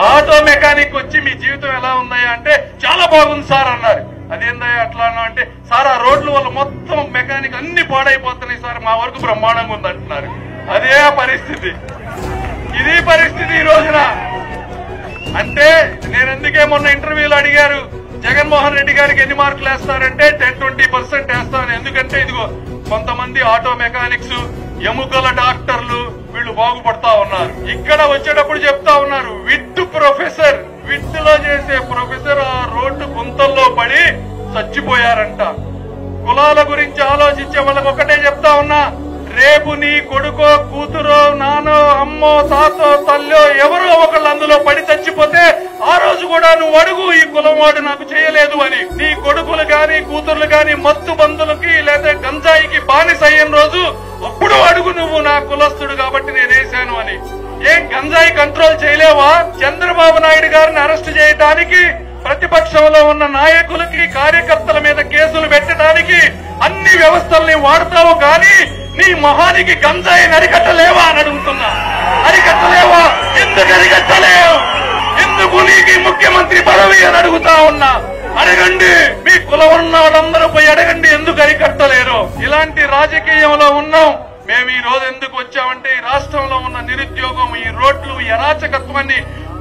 Auto mechanic వచ్చి మీ జీవితం ఎలా ఉందయ్యా అంటే చాలా బాగుంది సార్ అన్నారు. అదేందయ్యా అట్లా అన్నా అంటే సార్ ఆ రోడ్ల వల్ల మొత్తం మెకానిక్ అన్ని పాడైపోతున్నాయి సార్, మా వరకు బ్రహ్మాండంగా ఉంది అంటున్నారు. అదే పరిస్థితి, ఇది పరిస్థితి ఈ రోజున. అంటే నేను ఎందుకే మొన్న ఇంటర్వ్యూలో అడిగారు జగన్మోహన్ రెడ్డి గారికి ఎన్ని మార్కులు వేస్తారంటే 10-20% వేస్తాను. ఎందుకంటే ఇదిగో కొంతమంది ఆటో మెకానిక్స్, ఎముకల డాక్టర్లు వీళ్ళు బాగుపడతా ఉన్నారు. ఇక్కడ వచ్చేటప్పుడు చెప్తా ఉన్నారు విట్ ప్రొఫెసర్, విట్ లో చేసే ప్రొఫెసర్ ఆ రోడ్డు గుంతల్లో పడి చచ్చిపోయారంట. కులాల గురించి ఆలోచించే వాళ్ళకి ఒకటే చెప్తా ఉన్నా, రేపు నీ కొడుకో కూతురో నానో అమ్మో తాతో తల్లో ఎవరో ఒకళ్ళు అందులో పడి చచ్చిపోతే ఆ రోజు కూడా నువ్వు అడుగు ఈ కులం వాడు నాకు చేయలేదు అని. నీ కొడుకులు గాని కూతుర్లు గాని మత్తు బంధులకి లేదా గంజాయికి బానిస అయిన రోజు అప్పుడు అడుగు నువ్వు నా కులస్తుడు కాబట్టి నేనేశాను అని. ఏం గంజాయి కంట్రోల్ చేయలేవా? చంద్రబాబు నాయుడు గారిని అరెస్ట్ చేయడానికి ప్రతిపక్షంలో ఉన్న నాయకులకి కార్యకర్తల మీద కేసులు పెట్టడానికి అన్ని వ్యవస్థల్ని వాడతావు కానీ నీ మొహానికి గంజాయిని అరికట్టలేవా అని అడుగుతున్నా. అరికట్టలేవా? ఎందుకు అరికట్టలేవు? ఎందుకు నీకు ముఖ్యమంత్రి పదవి అని అడుగుతా ఉన్నా. అడగండి, మీ కులం ఉన్న వాళ్ళందరూ పోయి అడగండి ఎందుకు అరికట్టలేరు. ఇలాంటి రాజకీయంలో ఉన్నాం మేము. ఈ రోజు ఎందుకు వచ్చామంటే ఈ రాష్ట్రంలో ఉన్న నిరుద్యోగం, ఈ రోడ్లు, ఈ అరాచకత్వాన్ని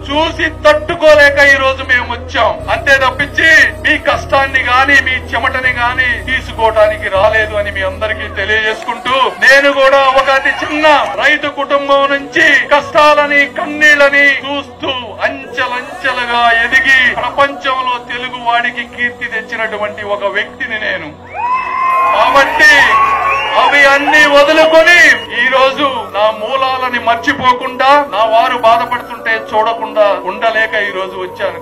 చూసి తట్టుకోలేక ఈ రోజు మేము వచ్చాం. అంతే తప్పించి మీ కష్టాన్ని గాని మీ చెమటని గాని తీసుకోవడానికి రాలేదు అని మీ అందరికీ తెలియజేసుకుంటూ, నేను కూడా ఒక అతి చిన్న రైతు కుటుంబం నుంచి కష్టాలని కన్నీళ్లని చూస్తూ అంచెలంచెలుగా ఎదిగి ప్రపంచంలో తెలుగు వాడికి కీర్తి తెచ్చినటువంటి ఒక వ్యక్తిని నేను. కాబట్టి అవి అన్ని వదులుకొని ఈ రోజు నా మూలాలని మర్చిపోకుండా, నా వారు బాధపడుతుంటే చూడకుండా ఉండలేక ఈ రోజు వచ్చాను.